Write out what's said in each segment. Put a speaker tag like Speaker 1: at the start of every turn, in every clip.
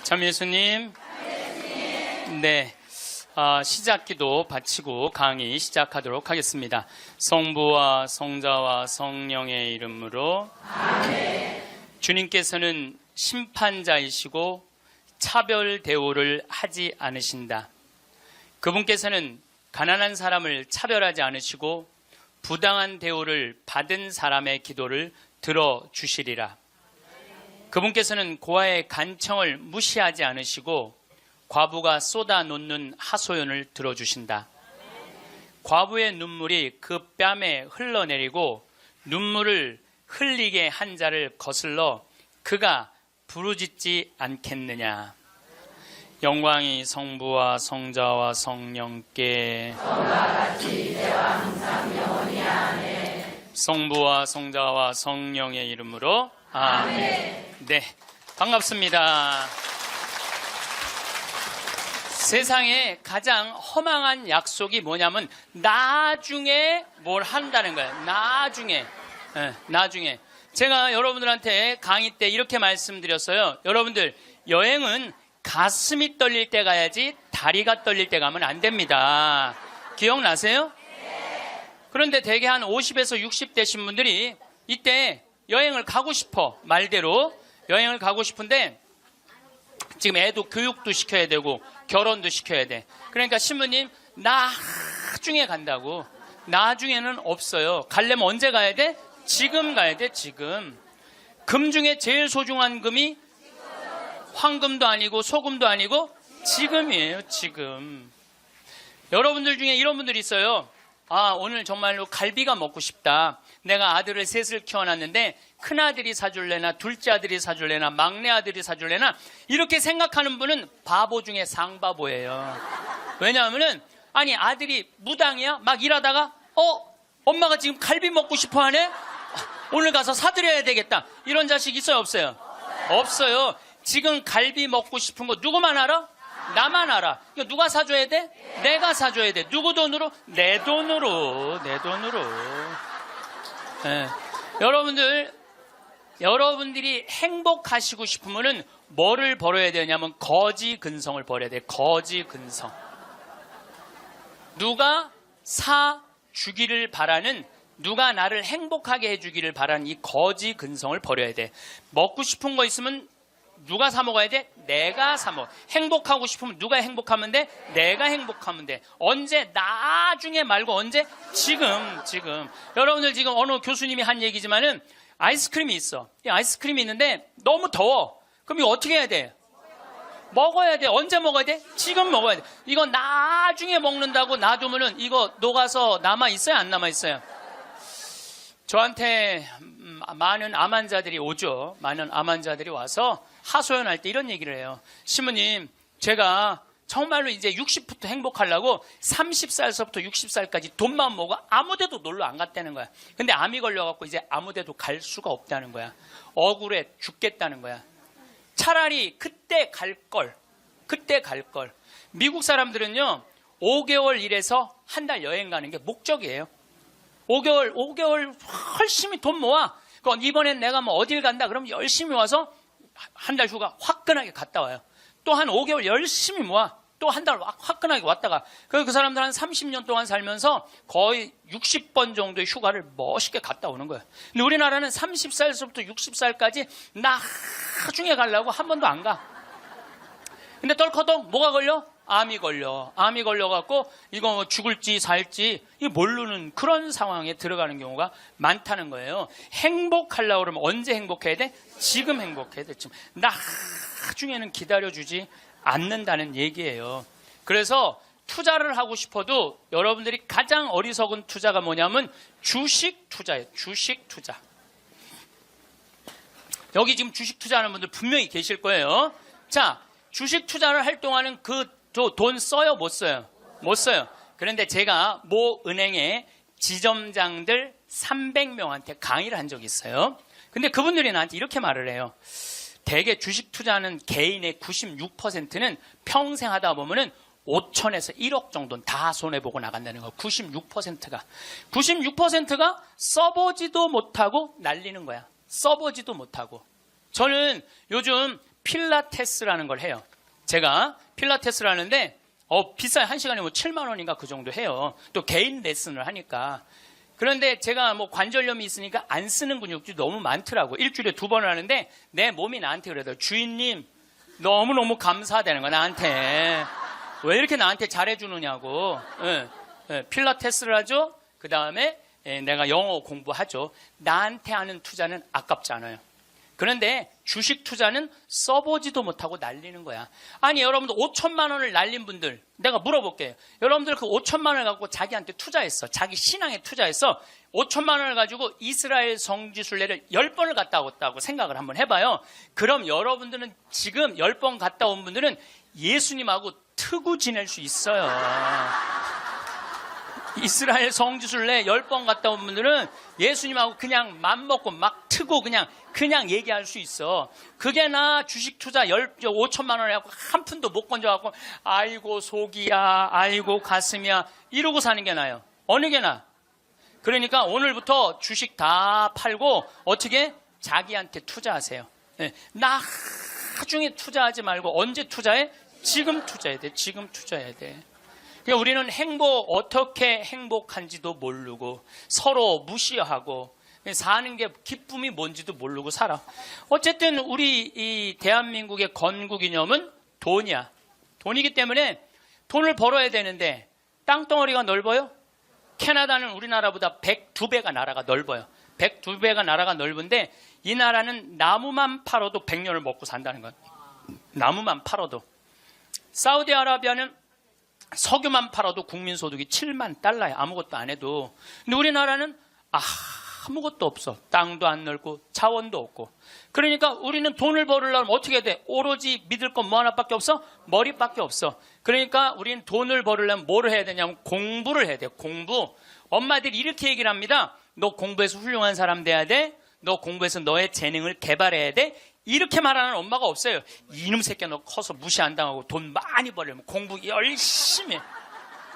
Speaker 1: 참 예수님. 네. 시작기도 바치고 강의 시작하도록 하겠습니다. 성부와 성자와 성령의 이름으로. 아멘. 주님께서는 심판자이시고 차별 대우를 하지 않으신다. 그분께서는 가난한 사람을 차별하지 않으시고 부당한 대우를 받은 사람의 기도를 들어주시리라. 그분께서는 고아의 간청을 무시하지 않으시고 과부가 쏟아놓는 하소연을 들어주신다. 과부의 눈물이 그 뺨에 흘러내리고 눈물을 흘리게 한 자를 거슬러 그가 부르짖지 않겠느냐. 영광이 성부와 성자와 성령께
Speaker 2: 같이 이제와 항상 영원히 아멘.
Speaker 1: 성부와 성자와 성령의 이름으로 아멘. 네, 반갑습니다. 세상에 가장 허망한 약속이 뭐냐면 나중에 뭘 한다는 거예요. 나중에. 제가 여러분들한테 강의 때 이렇게 말씀드렸어요. 여러분들, 여행은 가슴이 떨릴 때 가야지 다리가 떨릴 때 가면 안 됩니다. 기억나세요? 그런데 대개 한 50에서 60 되신 분들이 이때 여행을 가고 싶어. 말대로 여행을 가고 싶은데 지금 애도 교육도 시켜야 되고 결혼도 시켜야 돼. 그러니까 신부님 나중에 간다고. 나중에는 없어요. 가려면 언제 가야 돼? 지금 가야 돼. 지금. 금 중에 제일 소중한 금이 황금도 아니고 소금도 아니고 지금이에요. 지금. 여러분들 중에 이런 분들이 있어요. 오늘 정말로 갈비가 먹고 싶다. 내가 아들을 셋을 키워놨는데 큰아들이 사줄래나 둘째 아들이 사줄래나 막내 아들이 사줄래나 이렇게 생각하는 분은 바보 중에 상바보예요. 왜냐하면은 아들이 무당이야? 막 일하다가 엄마가 지금 갈비 먹고 싶어 하네? 오늘 가서 사드려야 되겠다. 이런 자식 있어요? 없어요? 없어요. 지금 갈비 먹고 싶은 거 누구만 알아? 나만 알아. 이거 누가 사줘야 돼? 내가 사줘야 돼. 누구 돈으로? 내 돈으로. 네. 여러분들이 행복하시고 싶으면은 뭐를 벌어야 되냐면 거지 근성을 벌여야 돼. 거지 근성. 누가 사주기를 바라는, 누가 나를 행복하게 해주기를 바라는 이 거지 근성을 버려야 돼. 먹고 싶은 거 있으면 누가 사 먹어야 돼? 내가 사 먹어. 행복하고 싶으면 누가 행복하면 돼? 내가 행복하면 돼. 언제? 나중에 말고 언제? 지금. 여러분들 지금 어느 교수님이 한 얘기지만은 아이스크림이 있어. 이 아이스크림이 있는데 너무 더워. 그럼 이거 어떻게 해야 돼? 먹어야 돼. 언제 먹어야 돼? 지금 먹어야 돼. 이거 나중에 먹는다고 놔두면은 이거 녹아서 남아있어요? 안 남아있어요? 저한테 많은 암 환자들이 오죠. 많은 암 환자들이 와서 하소연할 때 이런 얘기를 해요. 신부님, 제가 정말로 이제 60부터 행복하려고 30살서부터 60살까지 돈만 모으고 아무데도 놀러 안 갔다는 거야. 근데 암이 걸려갖고 이제 아무데도 갈 수가 없다는 거야. 억울해 죽겠다는 거야. 차라리 그때 갈 걸. 미국 사람들은요 5개월 일해서 한 달 여행 가는 게 목적이에요. 5개월 열심히 돈 모아. 그럼 이번엔 내가 뭐 어딜 간다 그러면 열심히 와서 한 달 휴가 화끈하게 갔다 와요. 또 한 5개월 열심히 모아. 또 한 달 화끈하게 왔다가 그 사람들 한 30년 동안 살면서 거의 60번 정도의 휴가를 멋있게 갔다 오는 거예요. 근데 우리나라는 30살부터 60살까지 나중에 가려고 한 번도 안 가. 근데 덜커덕 뭐가 걸려? 암이 걸려갖고 이거 뭐 죽을지 살지 이거 모르는 그런 상황에 들어가는 경우가 많다는 거예요. 행복하려고 그러면 언제 행복해야 돼? 지금 행복해야 돼. 지금. 나중에는 기다려주지 않는다는 얘기예요. 그래서 투자를 하고 싶어도 여러분들이 가장 어리석은 투자가 뭐냐면 주식 투자예요. 주식 투자. 여기 지금 주식 투자하는 분들 분명히 계실 거예요. 자, 주식 투자를 할 동안은 돈 써요? 못 써요? 못 써요. 그런데 제가 모 은행의 지점장들 300명한테 강의를 한 적이 있어요. 근데 그분들이 나한테 이렇게 말을 해요. 대개 주식 투자하는 개인의 96%는 평생 하다 보면은 5천에서 1억 정도는 다 손해보고 나간다는 거. 96%가 써보지도 못하고 날리는 거야. 써보지도 못하고. 저는 요즘 필라테스라는 걸 해요. 제가 필라테스를 하는데 비싸요. 1시간에 뭐 7만 원인가 그 정도 해요. 또 개인 레슨을 하니까. 그런데 제가 뭐 관절염이 있으니까 안 쓰는 근육들이 너무 많더라고. 일주일에 2번을 하는데 내 몸이 나한테 그러더라고요. 주인님 너무너무 감사되는 거야 나한테. 왜 이렇게 나한테 잘해주느냐고. 필라테스를 하죠. 그 다음에 내가 영어 공부하죠. 나한테 하는 투자는 아깝지 않아요. 그런데 주식 투자는 써보지도 못하고 날리는 거야. 아니 여러분들 5천만 원을 날린 분들 내가 물어볼게요. 여러분들 그 5천만 원을 갖고 자기한테 투자했어. 자기 신앙에 투자했어. 5천만 원을 가지고 이스라엘 성지순례를 10번을 갔다 왔다고 생각을 한번 해봐요. 그럼 여러분들은 지금 10번 갔다 온 분들은 예수님하고 트고 지낼 수 있어요. 이스라엘 성지순례 10번 갔다 온 분들은 예수님하고 그냥 맘먹고 막 트고 그냥 얘기할 수 있어. 그게 나 주식 투자 5천만 원에 갖고 한 푼도 못 건져갖고 아이고 속이야 아이고 가슴이야 이러고 사는 게 나아요. 어느 게 나아? 그러니까 오늘부터 주식 다 팔고 어떻게? 자기한테 투자하세요. 나중에 투자하지 말고 언제 투자해? 지금 투자해야 돼. 지금 투자해야 돼. 그러니까 우리는 어떻게 행복한지도 모르고 서로 무시하고 사는 게 기쁨이 뭔지도 모르고 살아. 어쨌든 우리 이 대한민국의 건국이념은 돈이야. 돈이기 때문에 돈을 벌어야 되는데 땅덩어리가 넓어요? 캐나다는 우리나라보다 102배가 나라가 넓어요. 102배가 나라가 넓은데 이 나라는 나무만 팔아도 100년을 먹고 산다는 거예요. 나무만 팔아도. 사우디아라비아는 석유만 팔아도 국민소득이 7만 달러야. 아무것도 안 해도. 근데 우리나라는 아무것도 없어. 땅도 안 넓고 자원도 없고. 그러니까 우리는 돈을 벌으려면 어떻게 돼? 오로지 믿을 건 뭐 하나밖에 없어? 머리밖에 없어. 그러니까 우리는 돈을 벌으려면 뭐를 해야 되냐면 공부를 해야 돼. 공부. 엄마들이 이렇게 얘기를 합니다. 너 공부해서 훌륭한 사람 돼야 돼. 너 공부해서 너의 재능을 개발해야 돼. 이렇게 말하는 엄마가 없어요. 이놈 새끼야 너 커서 무시 안 당하고 돈 많이 벌려면 공부 열심히 해.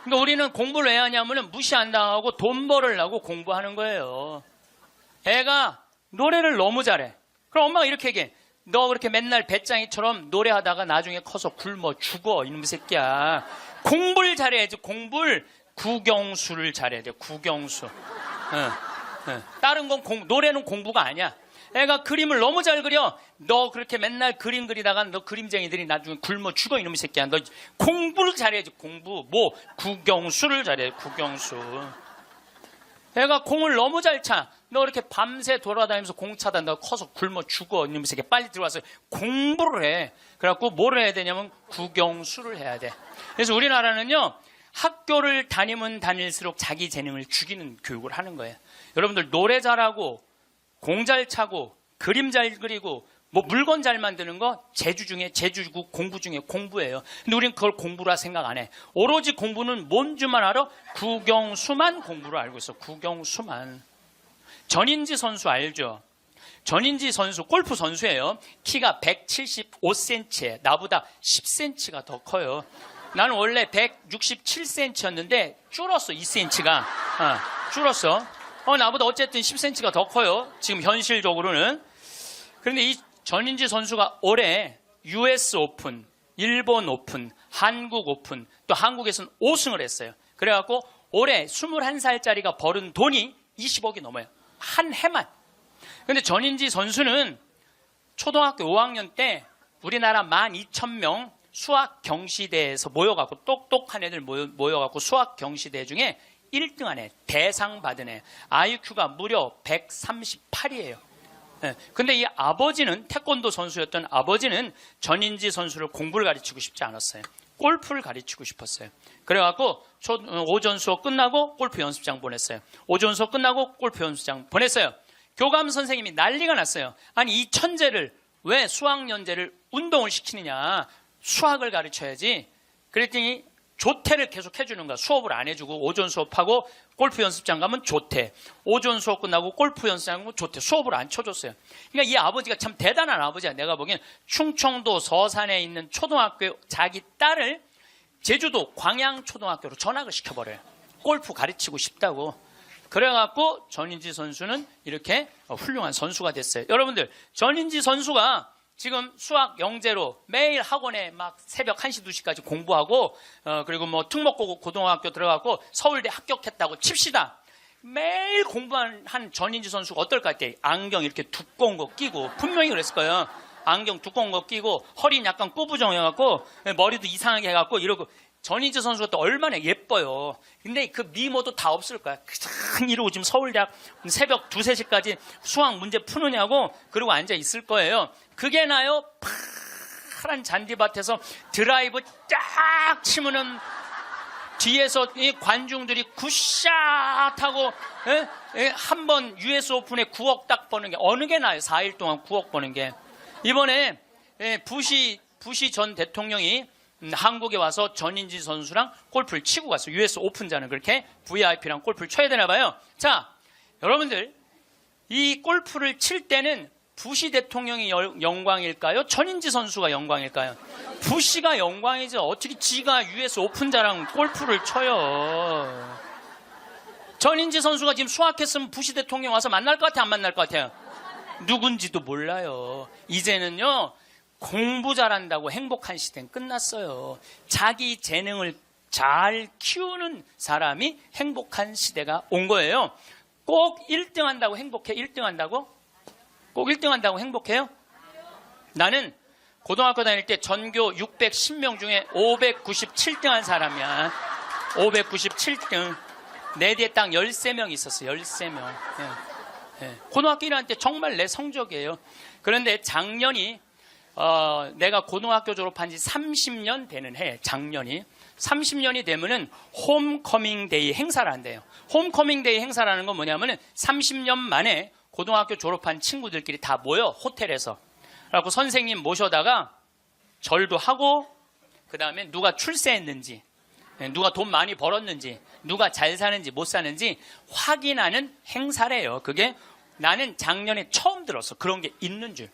Speaker 1: 그러니까 우리는 공부를 왜 하냐면 무시 안 당하고 돈 벌으려고 공부하는 거예요. 애가 노래를 너무 잘해. 그럼 엄마가 이렇게 얘기해. 너 그렇게 맨날 배짱이처럼 노래하다가 나중에 커서 굶어 죽어 이놈 새끼야. 공부를 잘해야지. 공부를 국영수를 잘해야 돼. 국영수. 다른 건 노래는 공부가 아니야. 애가 그림을 너무 잘 그려. 너 그렇게 맨날 그림 그리다가 너 그림쟁이들이 나중에 굶어 죽어 이놈의 새끼야. 너 공부를 잘해야지. 공부. 국영수를 잘해. 국영수. 애가 공을 너무 잘 차. 너 이렇게 밤새 돌아다니면서 공 차다. 너 커서 굶어 죽어 이놈의 새끼야. 빨리 들어와서 공부를 해. 그래갖고 뭘 해야 되냐면 국영수를 해야 돼. 그래서 우리나라는요. 학교를 다니면 다닐수록 자기 재능을 죽이는 교육을 하는 거예요. 여러분들 노래 잘하고 공 잘 차고 그림 잘 그리고 뭐 물건 잘 만드는 거 제주고 공부 중에 공부예요. 근데 우리는 그걸 공부라 생각 안 해. 오로지 공부는 뭔 줄만 알아? 국영수만 공부를 알고 있어. 국영수만. 전인지 선수 알죠? 전인지 선수 골프 선수예요. 키가 175cm에 나보다 10cm가 더 커요. 나는 원래 167cm였는데 줄었어. 2cm가. 줄었어. 나보다 어쨌든 10cm가 더 커요. 지금 현실적으로는. 그런데 이 전인지 선수가 올해 US 오픈, 일본 오픈, 한국 오픈, 또 한국에서는 5승을 했어요. 그래갖고 올해 21살짜리가 벌은 돈이 20억이 넘어요. 한 해만. 근데 전인지 선수는 초등학교 5학년 때 우리나라 12,000명 수학 경시대에서 모여갖고 똑똑한 애들 모여갖고 수학 경시대 중에 1등한 애, 대상 받은 애, IQ가 무려 138이에요. 근데 이 아버지는 태권도 선수였던 아버지는 전인지 선수를 공부를 가르치고 싶지 않았어요. 골프를 가르치고 싶었어요. 그래갖고 오전 수업 끝나고 골프 연습장 보냈어요. 오전 수업 끝나고 골프 연습장 보냈어요. 교감 선생님이 난리가 났어요. 아니 이 천재를 왜 수학연재를 운동을 시키느냐. 수학을 가르쳐야지. 그랬더니 조퇴를 계속 해주는 거야. 수업을 안 해주고 오전 수업하고 골프 연습장 가면 조퇴. 오전 수업 끝나고 골프 연습장 가면 조퇴. 수업을 안 쳐줬어요. 그러니까 이 아버지가 참 대단한 아버지야. 내가 보기엔 충청도 서산에 있는 초등학교 자기 딸을 제주도 광양초등학교로 전학을 시켜버려요. 골프 가르치고 싶다고. 그래갖고 전인지 선수는 이렇게 훌륭한 선수가 됐어요. 여러분들 전인지 선수가 지금 수학 영재로 매일 학원에 막 새벽 1시, 2시까지 공부하고 그리고 뭐 특목고 고등학교 들어가고 서울대 합격했다고 칩시다. 매일 공부한 전인지 선수가 어떨 것 같아요? 안경 이렇게 두꺼운 거 끼고 분명히 그랬을 거예요. 안경 두꺼운 거 끼고 허리는 약간 꾸부정해갖고 머리도 이상하게 해갖고 이러고 전인지 선수가 또 얼마나 예뻐요. 근데 그 미모도 다 없을 거야. 그냥 이러고 지금 서울대학 새벽 2, 3시까지 수학 문제 푸느냐고 그러고 앉아 있을 거예요. 그게 나요? 파란 잔디밭에서 드라이브 딱 치면은 뒤에서 이 관중들이 굿샷 하고 한번 US 오픈에 9억 딱 버는 게 어느 게 나요? 4일 동안 9억 버는 게. 이번에 부시 전 대통령이 한국에 와서 전인지 선수랑 골프를 치고 갔어요. US 오픈자는 그렇게 VIP랑 골프를 쳐야 되나 봐요. 자, 여러분들 이 골프를 칠 때는 부시 대통령이 영광일까요? 전인지 선수가 영광일까요? 부시가 영광이죠. 어떻게 지가 US 오픈자랑 골프를 쳐요. 전인지 선수가 지금 수학했으면 부시 대통령 와서 만날 것 같아요? 안 만날 것 같아요? 누군지도 몰라요. 이제는요. 공부 잘한다고 행복한 시대는 끝났어요. 자기 재능을 잘 키우는 사람이 행복한 시대가 온 거예요. 꼭 1등 한다고 행복해? 1등 한다고? 꼭 1등 한다고 행복해요? 나는 고등학교 다닐 때 전교 610명 중에 597등 한 사람이야. 597등. 내 뒤에 딱 13명 있었어. 13명. 예. 고등학교 1학년 때 정말 내 성적이에요. 그런데 작년이 내가 고등학교 졸업한 지 30년 되는 해, 작년이. 30년이 되면은 홈커밍 데이 행사를 한대요. 홈커밍 데이 행사라는 건 뭐냐면은 30년 만에 고등학교 졸업한 친구들끼리 다 모여, 호텔에서. 그래갖고 선생님 모셔다가 절도 하고, 그 다음에 누가 출세했는지, 누가 돈 많이 벌었는지, 누가 잘 사는지 못 사는지 확인하는 행사래요. 그게 나는 작년에 처음 들었어. 그런 게 있는 줄.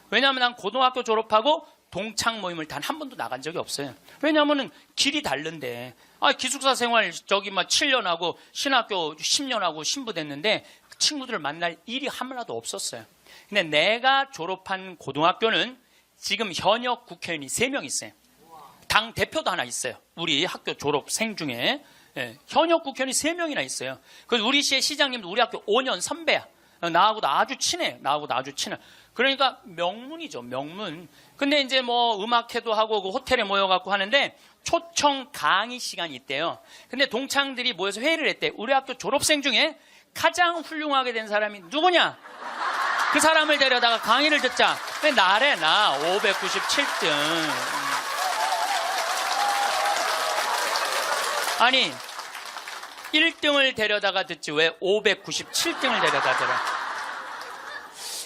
Speaker 1: 왜냐하면 난 고등학교 졸업하고 동창 모임을 단 한 번도 나간 적이 없어요. 왜냐하면 길이 다른데. 기숙사 생활 저기 막 7년 하고 신학교 10년 하고 신부됐는데 친구들을 만날 일이 하나도 없었어요. 근데 내가 졸업한 고등학교는 지금 현역 국회의원이 3명 있어요. 당 대표도 하나 있어요. 우리 학교 졸업생 중에. 현역 국회의원이 3명이나 있어요. 그래서 우리 시의 시장님도 우리 학교 5년 선배야. 나하고도 아주 친해. 나하고도 아주 친해. 그러니까 명문이죠, 명문. 근데 이제 뭐 음악회도 하고 그 호텔에 모여갖고 하는데 초청 강의 시간이 있대요. 근데 동창들이 모여서 회의를 했대. 우리 학교 졸업생 중에 가장 훌륭하게 된 사람이 누구냐? 그 사람을 데려다가 강의를 듣자. 근데 나래, 나 597등. 아니 1등을 데려다가 듣지 왜 597등을 데려다 들어?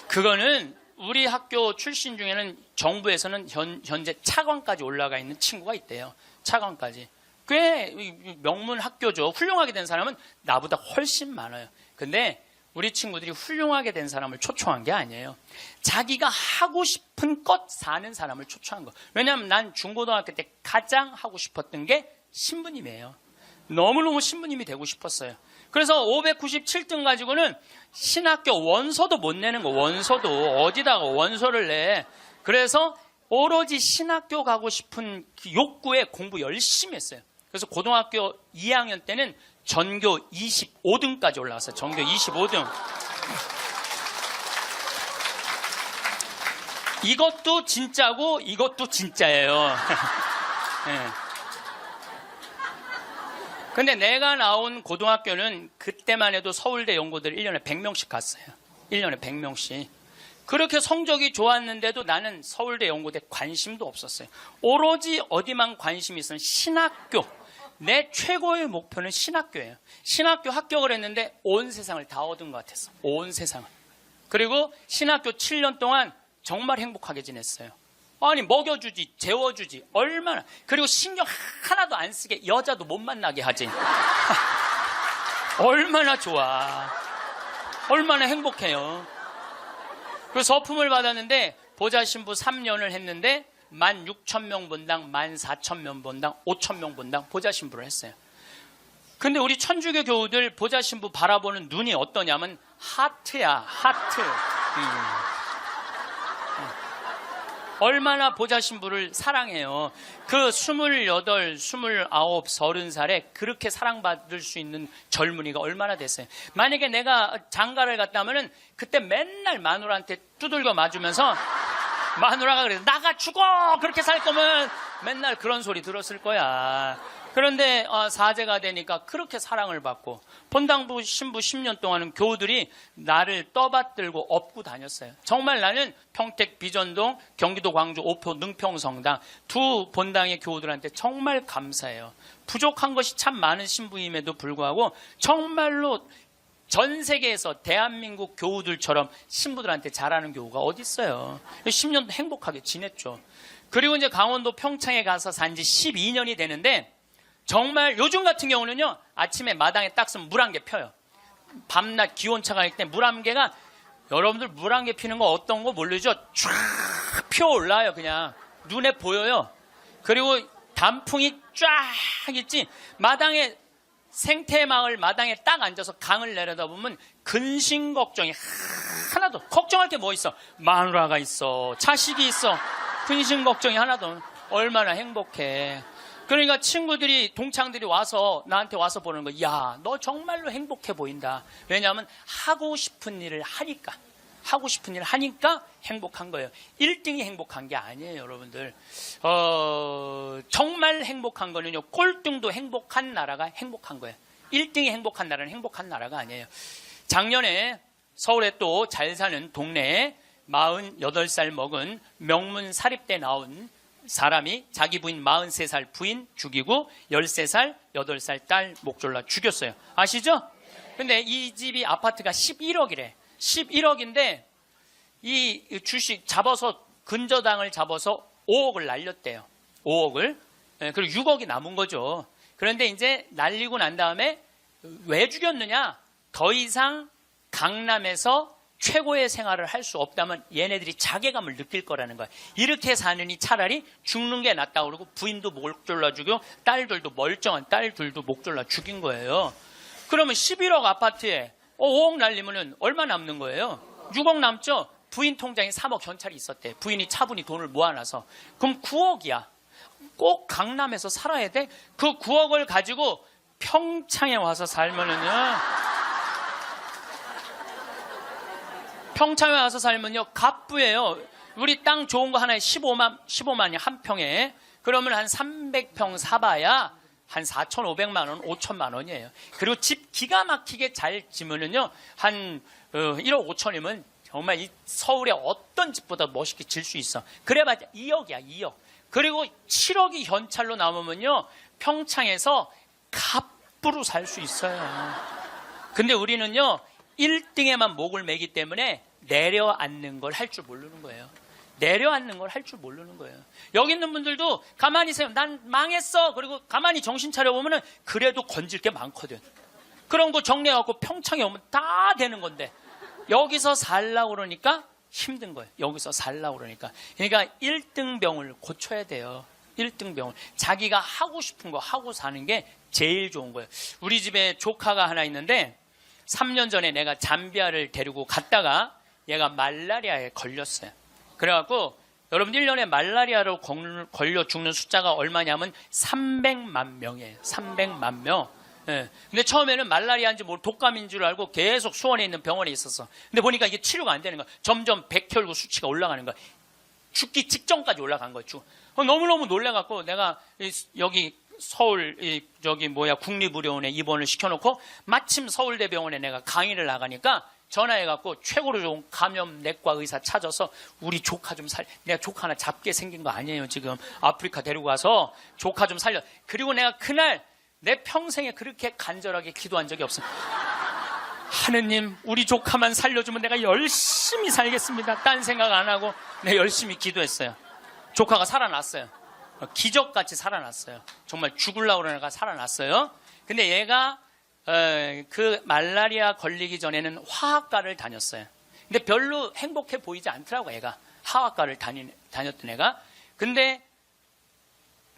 Speaker 1: 그거는 우리 학교 출신 중에는 정부에서는 현재 차관까지 올라가 있는 친구가 있대요. 차관까지. 꽤 명문 학교죠. 훌륭하게 된 사람은 나보다 훨씬 많아요. 근데 우리 친구들이 훌륭하게 된 사람을 초청한 게 아니에요. 자기가 하고 싶은 것 사는 사람을 초청한 거. 왜냐하면 난 중고등학교 때 가장 하고 싶었던 게 신부님이에요. 너무너무 신부님이 되고 싶었어요. 그래서 597등 가지고는 신학교 원서도 못 내는 거. 원서도 어디다가 원서를 내. 그래서 오로지 신학교 가고 싶은 그 욕구에 공부 열심히 했어요. 그래서 고등학교 2학년 때는 전교 25등까지 올라갔어요. 전교 25등. 이것도 진짜고 이것도 진짜예요. 네. 근데 내가 나온 고등학교는 그때만 해도 서울대 연고들 1년에 100명씩 갔어요. 1년에 100명씩. 그렇게 성적이 좋았는데도 나는 서울대 연고대 관심도 없었어요. 오로지 어디만 관심이 있으면 신학교. 내 최고의 목표는 신학교예요. 신학교 합격을 했는데 온 세상을 다 얻은 것 같았어. 온 세상을. 그리고 신학교 7년 동안 정말 행복하게 지냈어요. 아니 먹여주지, 재워주지, 얼마나. 그리고 신경 하나도 안 쓰게 여자도 못 만나게 하지. 얼마나 좋아. 얼마나 행복해요. 그래서 서품을 받았는데 보좌 신부 3년을 했는데 16,000명 본당, 14,000명 본당, 5,000명 본당 보좌 신부를 했어요. 근데 우리 천주교 교우들 보좌 신부 바라보는 눈이 어떠냐면 하트야, 하트. 얼마나 보자 신부를 사랑해요. 그 28, 29, 30살에 그렇게 사랑받을 수 있는 젊은이가 얼마나 됐어요. 만약에 내가 장가를 갔다 하면은 그때 맨날 마누라한테 두들겨 맞으면서 마누라가 그래서 나가 죽어 그렇게 살 거면 맨날 그런 소리 들었을 거야. 그런데 사제가 되니까 그렇게 사랑을 받고 본당부 신부 10년 동안은 교우들이 나를 떠받들고 업고 다녔어요. 정말 나는 평택 비전동, 경기도 광주 오포 능평성당 두 본당의 교우들한테 정말 감사해요. 부족한 것이 참 많은 신부임에도 불구하고 정말로 전 세계에서 대한민국 교우들처럼 신부들한테 잘하는 교우가 어디 있어요. 10년 행복하게 지냈죠. 그리고 이제 강원도 평창에 가서 산 지 12년이 되는데 정말 요즘 같은 경우는요, 아침에 마당에 딱 서면 물 한 개 펴요. 밤낮 기온차가 있을 때 물 한 개가, 여러분들 물 한 개 피는 거 어떤 거 모르죠? 쫙 피어올라요. 그냥 눈에 보여요. 그리고 단풍이 쫙 있지. 마당에, 생태마을 마당에 딱 앉아서 강을 내려다보면 근심 걱정이 하나도, 걱정할 게 뭐 있어? 마누라가 있어, 자식이 있어. 근심 걱정이 하나도. 얼마나 행복해. 그러니까 친구들이, 동창들이 와서 나한테 와서 보는 거, 야, 너 정말로 행복해 보인다. 왜냐하면 하고 싶은 일을 하니까, 하고 싶은 일을 하니까 행복한 거예요. 1등이 행복한 게 아니에요, 여러분들. 정말 행복한 거는요, 꼴등도 행복한 나라가 행복한 거예요. 1등이 행복한 나라는 행복한 나라가 아니에요. 작년에 서울에 또 잘 사는 동네에 48살 먹은 명문 사립대 나온 사람이 자기 부인 43살 부인 죽이고 13살, 8살 딸 목 졸라 죽였어요. 아시죠? 근데 이 집이 아파트가 11억이래. 11억인데 이 주식 잡아서, 근저당을 잡아서 5억을 날렸대요. 5억을. 그리고 6억이 남은 거죠. 그런데 이제 날리고 난 다음에 왜 죽였느냐? 더 이상 강남에서 최고의 생활을 할 수 없다면 얘네들이 자괴감을 느낄 거라는 거야. 이렇게 사느니 차라리 죽는 게 낫다고 그러고 부인도 목 졸라 죽여, 딸들도, 멀쩡한 딸들도 목 졸라 죽인 거예요. 그러면 11억 아파트에 5억 날리면은 얼마 남는 거예요? 6억 남죠? 부인 통장에 3억 현찰이 있었대. 부인이 차분히 돈을 모아놔서. 그럼 9억이야. 꼭 강남에서 살아야 돼? 그 9억을 가지고 평창에 와서 살면은요, 평창에 와서 살면요, 갑부예요. 우리 땅 좋은 거 하나에 15만이 한 평에. 그러면 한 300평 사봐야 한 4,500만 원, 5천만 원이에요. 그리고 집 기가 막히게 잘 지면은요, 한 1억 5천이면 정말 이 서울의 어떤 집보다 멋있게 질 수 있어. 그래봤자 2억이야, 2억. 그리고 7억이 현찰로 남으면요, 평창에서 갑부로 살 수 있어요. 근데 우리는요, 1등에만 목을 매기 때문에 내려앉는 걸 할 줄 모르는 거예요. 내려앉는 걸 할 줄 모르는 거예요. 여기 있는 분들도 가만히 있어요. 난 망했어. 그리고 가만히 정신 차려보면 그래도 건질 게 많거든. 그런 거 정리해갖고 평창에 오면 다 되는 건데 여기서 살라고 그러니까 힘든 거예요. 여기서 살라고 그러니까. 그러니까 1등병을 고쳐야 돼요. 1등병을. 자기가 하고 싶은 거 하고 사는 게 제일 좋은 거예요. 우리 집에 조카가 하나 있는데 3년 전에 내가 잠비아를 데리고 갔다가 얘가 말라리아에 걸렸어요. 그래갖고 여러분 1년에 말라리아로 걸려 죽는 숫자가 얼마냐면 300만 명이에요. 300만 명. 예. 근데 처음에는 말라리아인지 뭐 독감인 줄 알고 계속 수원에 있는 병원에 있었어. 근데 보니까 이게 치료가 안 되는 거야. 점점 백혈구 수치가 올라가는 거야. 죽기 직전까지 올라간 거죠. 너무너무 놀래갖고 내가 여기 서울 국립의료원에 입원을 시켜놓고 마침 서울대병원에 내가 강의를 나가니까 전화해갖고 최고로 좋은 감염내과 의사 찾아서 우리 조카 좀 내가 조카 하나 잡게 생긴 거 아니에요. 지금 아프리카 데리고 가서 조카 좀 살려. 그리고 내가 그날 내 평생에 그렇게 간절하게 기도한 적이 없어. 하느님, 우리 조카만 살려주면 내가 열심히 살겠습니다. 딴 생각 안 하고 내가 열심히 기도했어요. 조카가 살아났어요. 기적같이 살아났어요. 정말 죽으려고 그러는 애가 살아났어요. 근데 얘가 그 말라리아 걸리기 전에는 화학과를 다녔어요. 근데 별로 행복해 보이지 않더라고. 애가 화학과를 다녔던 애가. 근데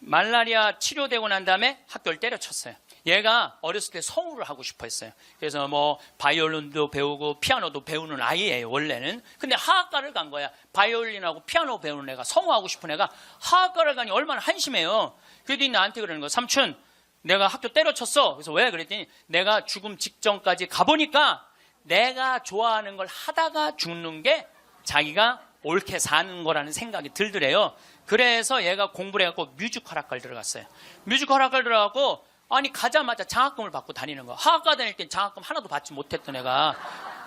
Speaker 1: 말라리아 치료되고 난 다음에 학교를 때려쳤어요. 얘가 어렸을 때 성우를 하고 싶어 했어요. 그래서 뭐 바이올린도 배우고 피아노도 배우는 아이예요, 원래는. 근데 하악과를 간 거야. 바이올린하고 피아노 배우는 애가, 성우하고 싶은 애가 하악과를 가니 얼마나 한심해요. 그랬더니 나한테 그러는 거야. 삼촌, 내가 학교 때려쳤어. 그래서 왜? 그랬더니 내가 죽음 직전까지 가보니까 내가 좋아하는 걸 하다가 죽는 게 자기가 옳게 사는 거라는 생각이 들더래요. 그래서 얘가 공부를 해갖고 뮤지컬 학과를 들어갔어요. 뮤지컬 학과를 들어가고 아니 가자마자 장학금을 받고 다니는 거야. 하학과 다닐 땐 장학금 하나도 받지 못했던 애가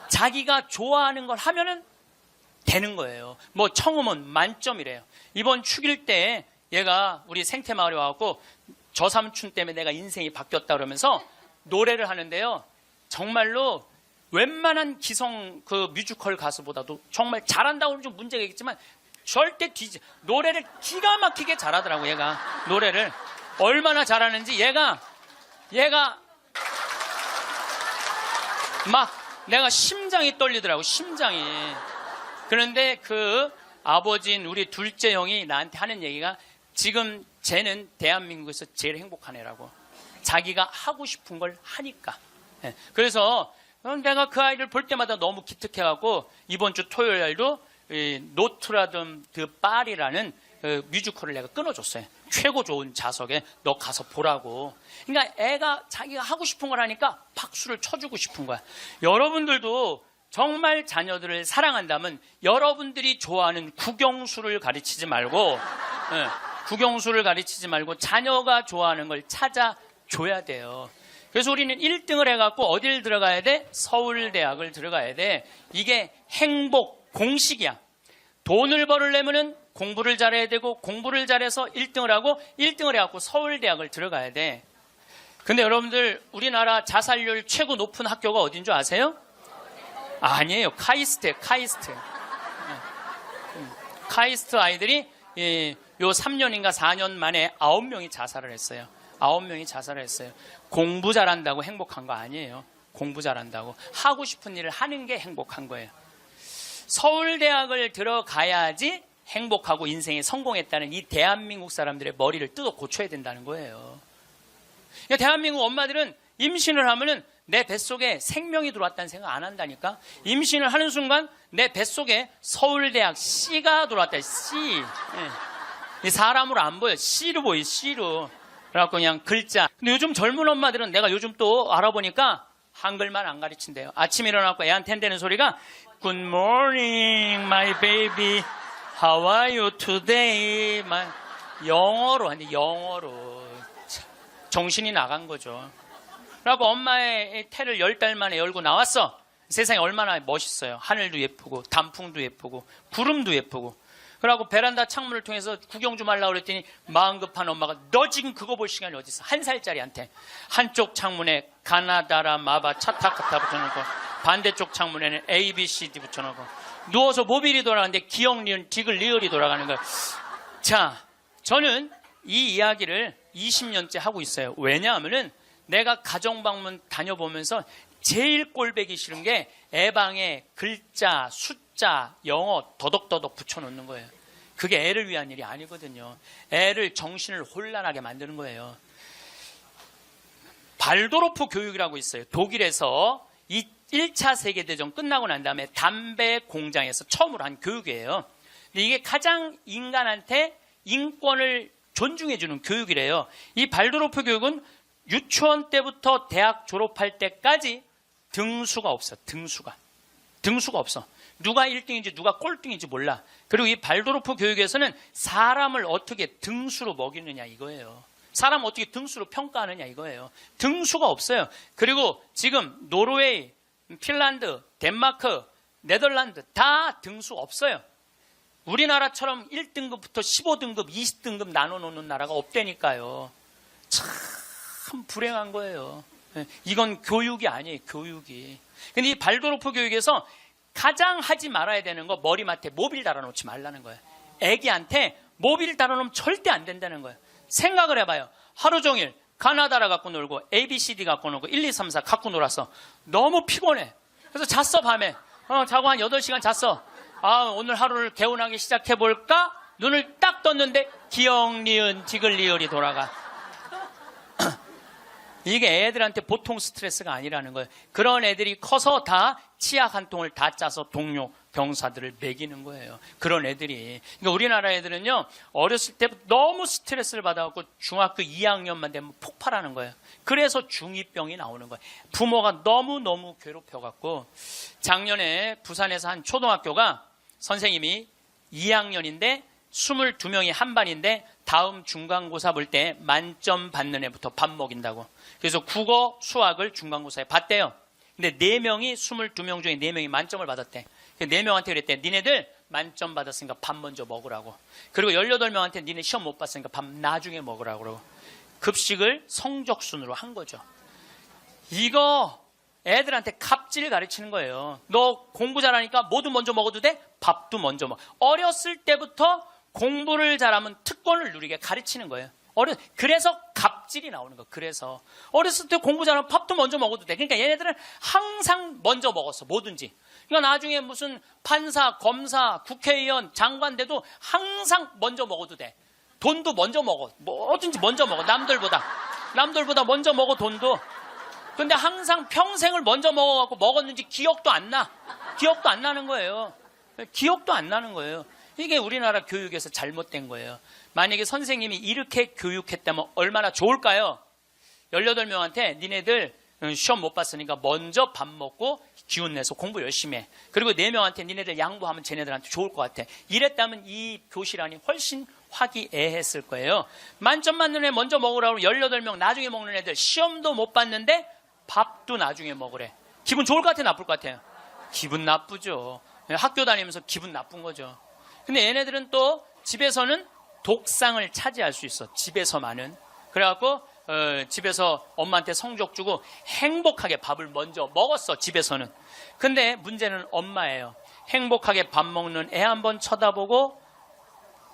Speaker 1: 자기가 좋아하는 걸 하면은 되는 거예요. 뭐 청음은 만점이래요. 이번 축일 때 얘가 우리 생태마을에 와갖고 저 삼촌 때문에 내가 인생이 바뀌었다 그러면서 노래를 하는데요. 정말로 웬만한 기성 그 뮤지컬 가수보다도 정말 잘한다고 하면 좀 문제가 있겠지만 절대 노래를 기가 막히게 잘하더라고. 얘가 노래를 얼마나 잘하는지 얘가 막 내가 심장이 떨리더라고. 심장이. 그런데 그 아버지인 우리 둘째 형이 나한테 하는 얘기가 지금 쟤는 대한민국에서 제일 행복한 애라고. 자기가 하고 싶은 걸 하니까. 그래서 내가 그 아이를 볼 때마다 너무 기특해갖고 이번 주 토요일 날도 노트라듬 드 파리라는 뮤지컬을 내가 끊어줬어요. 최고 좋은 좌석에 너 가서 보라고. 그러니까 애가 자기가 하고 싶은 걸 하니까 박수를 쳐주고 싶은 거야. 여러분들도 정말 자녀들을 사랑한다면 여러분들이 좋아하는 국영수를 가르치지 말고 국영수를 가르치지 말고 자녀가 좋아하는 걸 찾아줘야 돼요. 그래서 우리는 1등을 해갖고 어딜 들어가야 돼? 서울대학을 들어가야 돼. 이게 행복 공식이야. 돈을 벌으려면은 공부를 잘해야 되고 공부를 잘해서 1등을 하고 1등을 해갖고 서울대학을 들어가야 돼. 근데 여러분들 우리나라 자살률 최고 높은 학교가 어딘 줄 아세요? 아니에요. 카이스트예요. 카이스트 아이들이 요 3년인가 4년 만에 9명이 자살을 했어요. 9명이 자살을 했어요. 공부 잘한다고 행복한 거 아니에요. 공부 잘한다고 하고 싶은 일을 하는 게 행복한 거예요. 서울대학을 들어가야지 행복하고 인생에 성공했다는 이 대한민국 사람들의 머리를 뜯어 고쳐야 된다는 거예요. 그러니까 대한민국 엄마들은 임신을 하면은 내 뱃속에 생명이 들어왔다는 생각 안 한다니까. 임신을 하는 순간 내 뱃속에 서울대학 C가 들어왔다. C. 이 사람으로 안 보여. C로 보여. C로. 그래갖고 그냥 글자. 근데 요즘 젊은 엄마들은 내가 요즘 또 알아보니까 한글만 안 가르친대요. 아침에 일어나고 애한테 한다는 소리가 Good morning, my baby. How are you today? 영어로 하는데 영어로. 정신이 나간 거죠. 그래갖고 엄마의 태를 10달 만에 열고 나왔어. 세상이 얼마나 멋있어요. 하늘도 예쁘고 단풍도 예쁘고 구름도 예쁘고. 그래갖고 베란다 창문을 통해서 구경 좀 하려고 그랬더니 마음 급한 엄마가 너 지금 그거 볼 시간이 어디 있어. 1살짜리한테 한쪽 창문에 가나다라 마바 차타카타 붙여놓고 반대쪽 창문에는 ABCD 붙여놓고 누워서 모빌이 돌아가는데 기억 리을 디글 리을이 돌아가는 거예요. 자, 저는 이 이야기를 20년째 하고 있어요. 왜냐하면은 내가 가정방문 다녀보면서 제일 꼴배기 싫은 게 애방에 글자, 숫자, 영어 더덕더덕 붙여놓는 거예요. 그게 애를 위한 일이 아니거든요. 애를 정신을 혼란하게 만드는 거예요. 발도르프 교육이라고 있어요. 독일에서 이 1차 세계대전 끝나고 난 다음에 담배 공장에서 처음으로 한 교육이에요. 근데 이게 가장 인간한테 인권을 존중해주는 교육이래요. 이 발도르프 교육은 유치원 때부터 대학 졸업할 때까지 등수가 없어. 등수가 없어. 누가 1등인지 누가 꼴등인지 몰라. 그리고 이 발도르프 교육에서는 사람을 어떻게 등수로 먹이느냐 이거예요. 사람 어떻게 등수로 평가하느냐 이거예요. 등수가 없어요. 그리고 지금 노르웨이, 핀란드, 덴마크, 네덜란드 다 등수 없어요. 우리나라처럼 1등급부터 15등급, 20등급 나눠놓는 나라가 없다니까요. 참 불행한 거예요. 이건 교육이 아니에요. 교육이. 근데 이 발도르프 교육에서 가장 하지 말아야 되는 거 머리맡에 모빌 달아놓지 말라는 거예요. 애기한테 모빌 달아놓으면 절대 안 된다는 거예요. 생각을 해봐요. 하루 종일 가나다라 갖고 놀고 ABCD 갖고 놀고 1, 2, 3, 4 갖고 놀아서 너무 피곤해. 그래서 잤어 밤에. 자고 한 8시간 잤어. 아, 오늘 하루를 개운하게 시작해볼까? 눈을 딱 떴는데 기역, 니은, 디귿, 리을이 돌아가. 이게 애들한테 보통 스트레스가 아니라는 거예요. 그런 애들이 커서 다 치약 한 통을 다 짜서 동료 병사들을 먹이는 거예요. 그런 애들이. 그러니까 우리나라 애들은요, 어렸을 때부터 너무 스트레스를 받아갖고 중학교 2학년만 되면 폭발하는 거예요. 그래서 중2병이 나오는 거예요. 부모가 너무너무 괴롭혀갖고. 작년에 부산에서 한 초등학교가 선생님이 2학년인데 22명이 한 반인데 다음 중간고사 볼 때 만점 받는 애부터 밥 먹인다고. 그래서 국어, 수학을 중간고사에 봤대요. 근데 4명이 22명 중에 4명이 만점을 받았대. 4명한테 그랬대. 니네들 만점 받았으니까 밥 먼저 먹으라고. 그리고 18명한테 니네 시험 못 봤으니까 밥 나중에 먹으라고. 그러고 급식을 성적순으로 한 거죠. 이거 애들한테 갑질 가르치는 거예요. 너 공부 잘하니까 뭐도 먼저 먹어도 돼? 밥도 먼저 먹어. 어렸을 때부터 공부를 잘하면 특권을 누리게 가르치는 거예요. 그래서 갑질이 나오는 거예요. 그래서 어렸을 때 공부 잘하면 밥도 먼저 먹어도 돼. 그러니까 얘네들은 항상 먼저 먹었어. 뭐든지. 그러니까 나중에 무슨 판사, 검사, 국회의원, 장관 돼도 항상 먼저 먹어도 돼. 돈도 먼저 먹어. 뭐든지 먼저 먹어. 남들보다 먼저 먹어, 돈도. 근데 항상 평생을 먼저 먹어갖고 먹었는지 기억도 안 나. 기억도 안 나는 거예요. 기억도 안 나는 거예요. 이게 우리나라 교육에서 잘못된 거예요. 만약에 선생님이 이렇게 교육했다면 얼마나 좋을까요? 18명한테 니네들 시험 못 봤으니까 먼저 밥 먹고 기운 내서 공부 열심히 해. 그리고 4명한테 니네들 양보하면 쟤네들한테 좋을 것 같아. 이랬다면 이 교실 안이 훨씬 화기애애했을 거예요. 만점 맞는 애 먼저 먹으라고 18명 나중에 먹는 애들 시험도 못 봤는데 밥도 나중에 먹으래. 기분 좋을 것 같아요? 나쁠 것 같아요? 기분 나쁘죠. 학교 다니면서 기분 나쁜 거죠. 근데 얘네들은 또 집에서는 독상을 차지할 수 있어. 집에서만은. 그래갖고 집에서 엄마한테 성적 주고 행복하게 밥을 먼저 먹었어. 집에서는. 근데 문제는 엄마예요. 행복하게 밥 먹는 애 한번 쳐다보고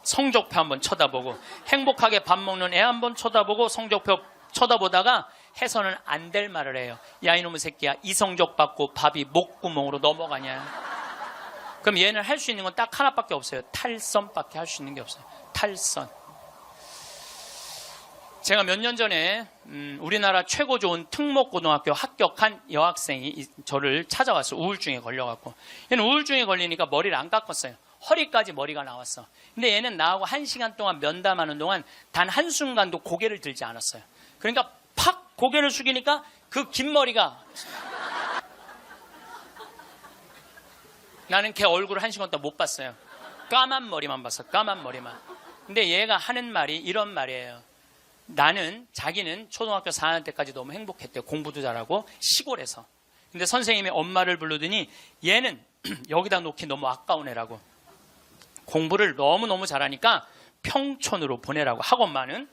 Speaker 1: 성적표 한번 쳐다보고 행복하게 밥 먹는 애 한번 쳐다보고 성적표 쳐다보다가 해서는 안 될 말을 해요. 야 이놈의 새끼야, 이 성적 받고 밥이 목구멍으로 넘어가냐. 그럼 얘는 할 수 있는 건 딱 하나밖에 없어요. 탈선밖에 할 수 있는 게 없어요. 탈선. 제가 몇 년 전에 우리나라 최고 좋은 특목고등학교 합격한 여학생이 저를 찾아왔어요. 우울증에 걸려갖고. 얘는 우울증에 걸리니까 머리를 안 깎았어요. 허리까지 머리가 나왔어. 근데 얘는 나하고 1시간 동안 면담하는 동안 단 한순간도 고개를 들지 않았어요. 그러니까 팍 고개를 숙이니까 그 긴 머리가, 나는 걔 얼굴을 1시간 동안 못 봤어요. 까만 머리만 봤어. 까만 머리만. 근데 얘가 하는 말이 이런 말이에요. 자기는 초등학교 4학년 때까지 너무 행복했대요. 공부도 잘하고 시골에서. 근데 선생님이 엄마를 부르더니 얘는 여기다 놓기 너무 아까운 애라고. 공부를 너무너무 잘하니까 평촌으로 보내라고, 학원만은.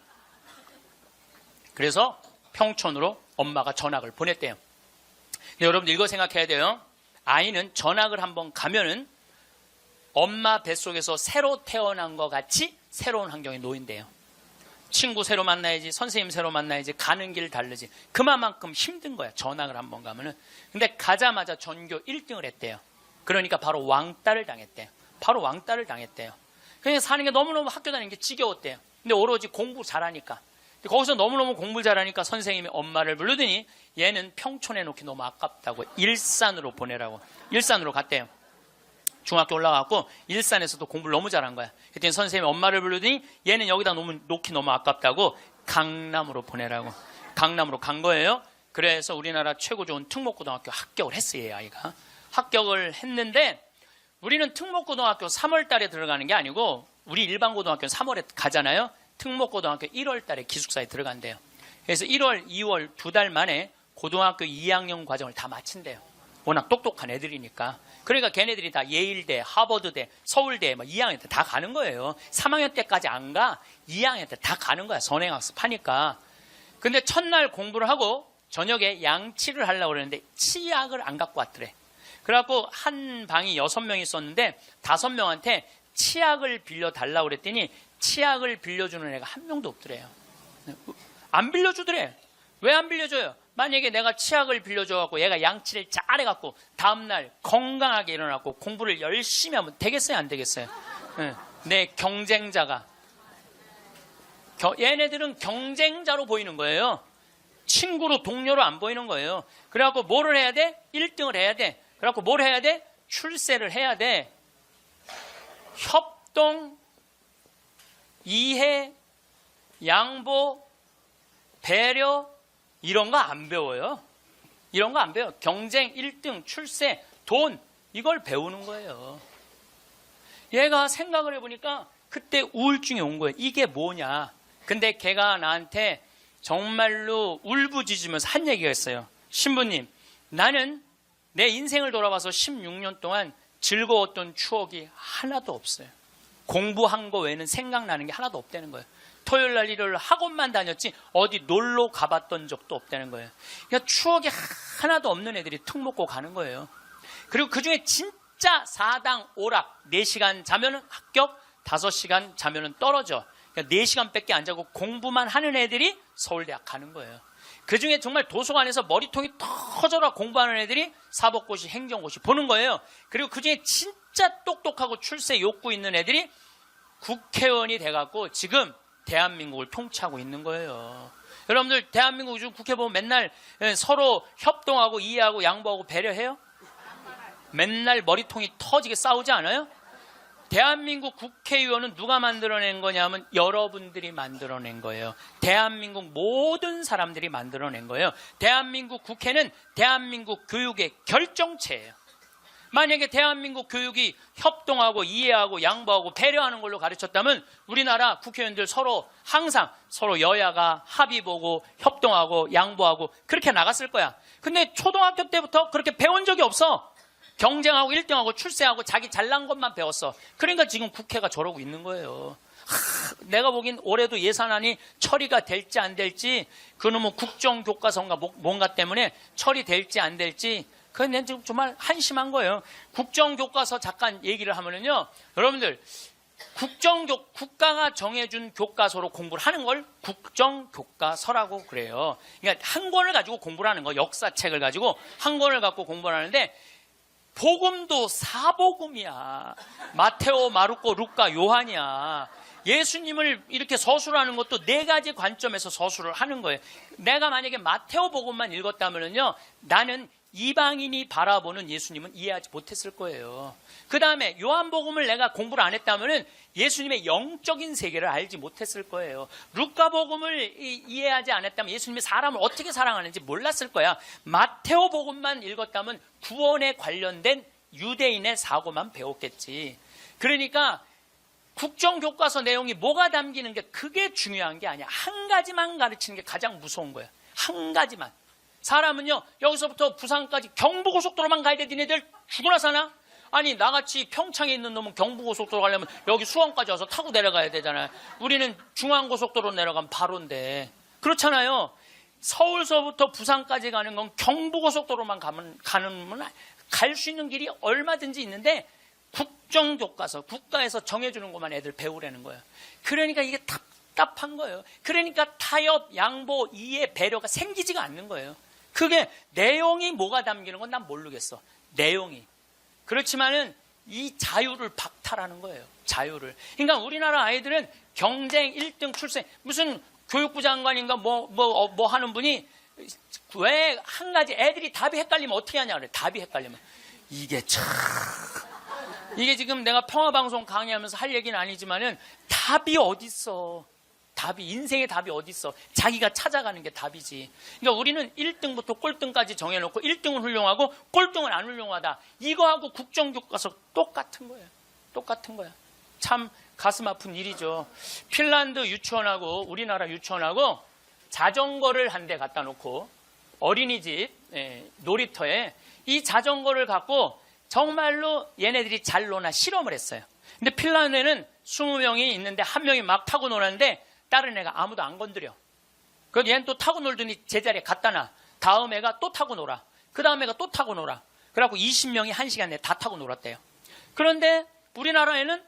Speaker 1: 그래서 평촌으로 엄마가 전학을 보냈대요. 근데 여러분들 이거 생각해야 돼요. 아이는 전학을 한번 가면은 엄마 뱃속에서 새로 태어난 것 같이 새로운 환경에 놓인대요. 친구 새로 만나야지, 선생님 새로 만나야지, 가는 길 다르지. 그만큼 힘든 거야, 전학을 한번 가면은. 근데 가자마자 전교 1등을 했대요. 그러니까 바로 왕따를 당했대요. 그냥 사는 게 너무너무 학교 다니는 게 지겨웠대요. 근데 오로지 공부 잘하니까. 거기서 너무너무 공부를 잘하니까 선생님이 엄마를 부르더니 얘는 평촌에 놓기 너무 아깝다고 일산으로 보내라고. 일산으로 갔대요. 중학교 올라가고 일산에서도 공부를 너무 잘한 거야. 그랬더니 선생님이 엄마를 부르더니 얘는 여기다 놓기 너무 아깝다고 강남으로 보내라고. 강남으로 간 거예요. 그래서 우리나라 최고 좋은 특목고등학교 합격을 했어요. 이 아이가. 합격을 했는데 우리는 특목고등학교 3월 달에 들어가는 게 아니고 우리 일반고등학교는 3월에 가잖아요. 특목고등학교 1월 달에 기숙사에 들어간대요. 그래서 1월, 2월 2달 만에 고등학교 2학년 과정을 다 마친대요. 워낙 똑똑한 애들이니까. 그러니까 걔네들이 다 예일대, 하버드대, 서울대 2학년 때 다 가는 거예요. 3학년 때까지 안 가. 2학년 때 다 가는 거야. 선행학습 하니까. 근데 첫날 공부를 하고 저녁에 양치를 하려고 그랬는데 치약을 안 갖고 왔더래. 그래갖고 한 방이 6명이 있었는데 5명한테 치약을 빌려달라고 그랬더니 치약을 빌려주는 애가 한 명도 없더래요. 안 빌려주더래. 왜 안 빌려줘요? 만약에 내가 치약을 빌려줘갖고 얘가 양치를 잘해갖고 다음날 건강하게 일어나고 공부를 열심히 하면 되겠어요? 안 되겠어요? 네. 내 경쟁자가. 얘네들은 경쟁자로 보이는 거예요. 친구로, 동료로 안 보이는 거예요. 그래갖고 뭐를 해야 돼? 1등을 해야 돼. 그래갖고 뭘 해야 돼? 출세를 해야 돼. 협동, 이해, 양보, 배려, 이런 거 안 배워요. 이런 거 안 배워요. 경쟁, 1등, 출세, 돈, 이걸 배우는 거예요. 얘가 생각을 해보니까 그때 우울증이 온 거예요. 이게 뭐냐. 근데 걔가 나한테 정말로 울부짖으면서 한 얘기가 있어요. 신부님, 나는 내 인생을 돌아봐서 16년 동안 즐거웠던 추억이 하나도 없어요. 공부한 거 외에는 생각나는 게 하나도 없다는 거예요. 토요일 날 일요일 학원만 다녔지 어디 놀러 가봤던 적도 없다는 거예요. 그러니까 추억이 하나도 없는 애들이 특 먹고 가는 거예요. 그리고 그중에 진짜 4당 오락 4시간 자면은 합격, 5시간 자면은 떨어져. 그러니까 4시간밖에 안 자고 공부만 하는 애들이 서울대학 가는 거예요. 그중에 정말 도서관에서 머리통이 터져라 공부하는 애들이 사법고시, 행정고시 보는 거예요. 그리고 그중에 진짜 똑똑하고 출세 욕구 있는 애들이 국회의원이 돼갖고 지금 대한민국을 통치하고 있는 거예요. 여러분들 대한민국 요즘 국회 보면 맨날 서로 협동하고 이해하고 양보하고 배려해요? 맨날 머리통이 터지게 싸우지 않아요? 대한민국 국회의원은 누가 만들어낸 거냐면 여러분들이 만들어낸 거예요. 대한민국 모든 사람들이 만들어낸 거예요. 대한민국 국회는 대한민국 교육의 결정체예요. 만약에 대한민국 교육이 협동하고 이해하고 양보하고 배려하는 걸로 가르쳤다면 우리나라 국회의원들 서로 항상 서로 여야가 합의 보고 협동하고 양보하고 그렇게 나갔을 거야. 근데 초등학교 때부터 그렇게 배운 적이 없어. 경쟁하고 1등하고 출세하고 자기 잘난 것만 배웠어. 그러니까 지금 국회가 저러고 있는 거예요. 내가 보기엔 올해도 예산안이 처리가 될지 안 될지 그놈의 국정교과서인가 뭔가 때문에 처리될지 안 될지 그건 지금 정말 한심한 거예요. 국정교과서 잠깐 얘기를 하면은요. 여러분들 국가가 정해준 교과서로 공부를 하는 걸 국정교과서라고 그래요. 그러니까 한 권을 가지고 공부를 하는 거. 역사책을 가지고 한 권을 갖고 공부를 하는데 복음도 사복음이야. 마테오, 마르코, 루카, 요한이야. 예수님을 이렇게 서술하는 것도 4가지 관점에서 서술을 하는 거예요. 내가 만약에 마테오 복음만 읽었다면요, 나는 이방인이 바라보는 예수님은 이해하지 못했을 거예요. 그 다음에 요한복음을 내가 공부를 안 했다면 예수님의 영적인 세계를 알지 못했을 거예요. 루카복음을 이해하지 않았다면 예수님이 사람을 어떻게 사랑하는지 몰랐을 거야. 마테오복음만 읽었다면 구원에 관련된 유대인의 사고만 배웠겠지. 그러니까 국정교과서 내용이 뭐가 담기는 게 그게 중요한 게 아니야. 한 가지만 가르치는 게 가장 무서운 거야. 한 가지만. 사람은요, 여기서부터 부산까지 경부고속도로만 가야 돼. 니네들 죽으나 사나? 아니, 나같이 평창에 있는 놈은 경부고속도로 가려면 여기 수원까지 와서 타고 내려가야 되잖아요. 우리는 중앙고속도로 내려가면 바로인데. 그렇잖아요. 서울서부터 부산까지 가는 건 경부고속도로만 가면 갈 수 있는 길이 얼마든지 있는데 국정교과서, 국가에서 정해주는 것만 애들 배우라는 거예요. 그러니까 이게 답답한 거예요. 그러니까 타협, 양보, 이해, 배려가 생기지가 않는 거예요. 그게 내용이 뭐가 담기는 건 난 모르겠어. 내용이. 그렇지만은 이 자유를 박탈하는 거예요. 자유를. 그러니까 우리나라 아이들은 경쟁 1등 출세, 무슨 교육부 장관인가 뭐 하는 분이 왜 한 가지 애들이 답이 헷갈리면 어떻게 하냐 그래. 답이 헷갈리면. 이게 참. 이게 지금 내가 평화방송 강의하면서 할 얘기는 아니지만은 답이 어딨어. 답이, 인생의 답이 어딨어. 자기가 찾아가는 게 답이지. 그러니까 우리는 1등부터 꼴등까지 정해놓고 1등은 훌륭하고 꼴등은 안 훌륭하다. 이거하고 국정교과서 똑같은 거예요. 똑같은 거야. 참 가슴 아픈 일이죠. 핀란드 유치원하고 우리나라 유치원하고 자전거를 한 대 갖다 놓고 어린이집 놀이터에 이 자전거를 갖고 정말로 얘네들이 잘 노나 실험을 했어요. 근데 핀란드에는 20명이 있는데 한 명이 막 타고 노는데 다른 애가 아무도 안 건드려. 그래서 얘는 또 타고 놀더니 제자리에 갖다 놔. 다음 애가 또 타고 놀아. 그 다음 애가 또 타고 놀아. 그래갖고 20명이 1시간 내에 다 타고 놀았대요. 그런데 우리나라에는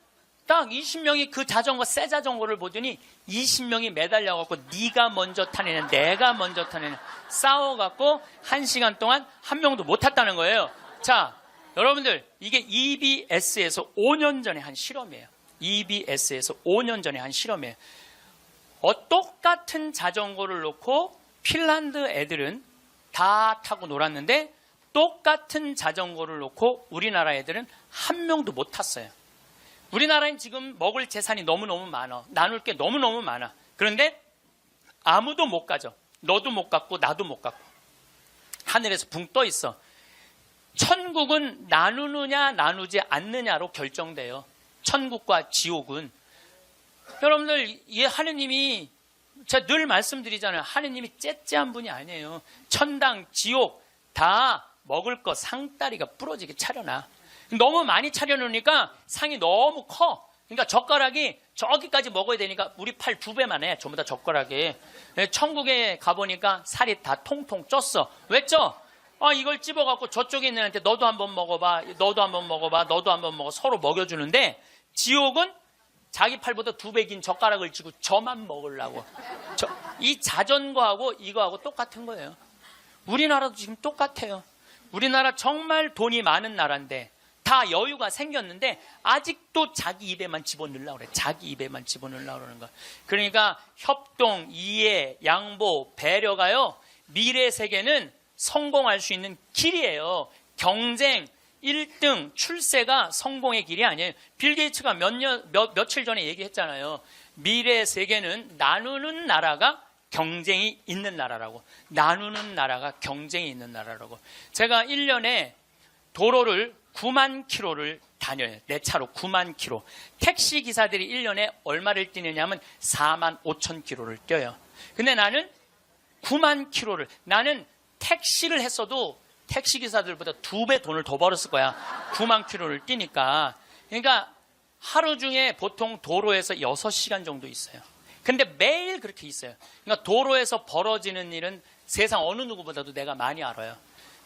Speaker 1: 딱 20명이 그 자전거, 새 자전거를 보더니 20명이 매달려갖고 네가 먼저 타내는 내가 먼저 타내는 싸워갖고 1시간 동안 한 명도 못 탔다는 거예요. 자, 여러분들 이게 EBS에서 5년 전에 한 실험이에요. EBS에서 5년 전에 한 실험이에요. 똑같은 자전거를 놓고 핀란드 애들은 다 타고 놀았는데 똑같은 자전거를 놓고 우리나라 애들은 한 명도 못 탔어요. 우리나라는 지금 먹을 재산이 너무너무 많아. 나눌 게 너무너무 많아. 그런데 아무도 못 가죠. 너도 못 갔고 나도 못 갔고. 하늘에서 붕 떠 있어. 천국은 나누느냐 나누지 않느냐로 결정돼요. 천국과 지옥은. 여러분들, 하느님이 제가 늘 말씀드리잖아요. 하느님이 째째한 분이 아니에요. 천당, 지옥 다 먹을 거 상다리가 부러지게 차려놔. 너무 많이 차려놓으니까 상이 너무 커. 그러니까 젓가락이 저기까지 먹어야 되니까 우리 팔 2배만 해. 전부 다 젓가락이. 천국에 가보니까 살이 다 통통 쪘어. 왜 쪄? 이걸 찝어갖고 저쪽에 있는 애한테 너도 한번 먹어봐. 너도 한번 먹어봐. 너도 한번 먹어. 서로 먹여주는데 지옥은 자기 팔보다 2배 긴 젓가락을 쥐고 저만 먹으려고. 이 자전거하고 이거하고 똑같은 거예요. 우리나라도 지금 똑같아요. 우리나라 정말 돈이 많은 나라인데 다 여유가 생겼는데 아직도 자기 입에만 집어넣으려고 그래. 자기 입에만 집어넣으려고 그러는 거야. 그러니까 협동, 이해, 양보, 배려가요. 미래 세계는 성공할 수 있는 길이에요. 경쟁, 1등, 출세가 성공의 길이 아니에요. 빌 게이츠가 며칠 전에 얘기했잖아요. 미래 세계는 나누는 나라가 경쟁이 있는 나라라고. 나누는 나라가 경쟁이 있는 나라라고. 제가 1년에 도로를 9만 킬로를 다녀요. 내 차로 9만 킬로. 택시 기사들이 1년에 얼마를 뛰느냐면 4만 5천 킬로를 뛰어요. 근데 나는 9만 킬로를, 나는 택시를 했어도 택시 기사들보다 2배 돈을 더 벌었을 거야. 9만 킬로를 뛰니까. 그러니까 하루 중에 보통 도로에서 6시간 정도 있어요. 근데 매일 그렇게 있어요. 그러니까 도로에서 벌어지는 일은 세상 어느 누구보다도 내가 많이 알아요.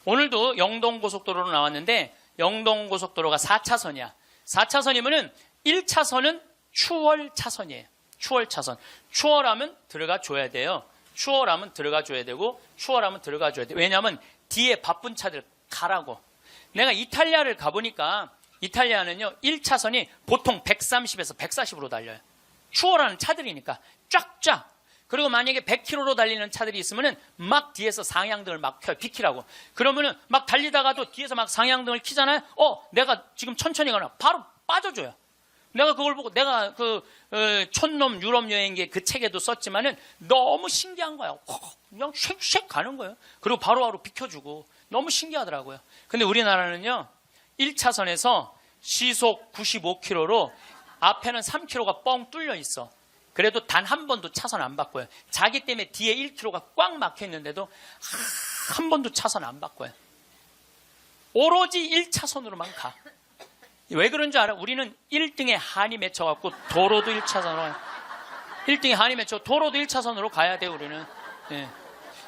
Speaker 1: 오늘도 영동고속도로로 나왔는데 영동고속도로가 4차선이야. 4차선이면은 1차선은 추월차선이에요. 추월차선. 추월하면 들어가 줘야 돼요. 추월하면 들어가 줘야 되고 추월하면 들어가 줘야 돼. 왜냐하면 뒤에 바쁜 차들 가라고. 내가 이탈리아를 가보니까 이탈리아는요 1차선이 보통 130에서 140으로 달려요. 추월하는 차들이니까 쫙쫙. 그리고 만약에 100km로 달리는 차들이 있으면은 막 뒤에서 상향등을 막 켜요. 비키라고. 그러면은 막 달리다가도 뒤에서 막 상향등을 켜잖아요. 내가 지금 천천히 가나 바로 빠져줘요. 내가 그걸 보고 내가 촌놈 유럽 여행기 그 책에도 썼지만은 너무 신기한 거야. 그냥 쉑쉑 가는 거예요. 그리고 바로바로 비켜주고 너무 신기하더라고요. 근데 우리나라는요 1차선에서 시속 95km로 앞에는 3km가 뻥 뚫려 있어. 그래도 단 한 번도 차선 안 바꿔요. 자기 때문에 뒤에 1km가 꽉 막혀 있는데도 한 번도 차선 안 바꿔요. 오로지 1차선으로만 가. 왜 그런 줄 알아? 우리는 1등에 한이 맺혀갖고 도로도 1차선으로 1등에 한이 맺혀 도로도 1차선으로 가야 돼요. 우리는.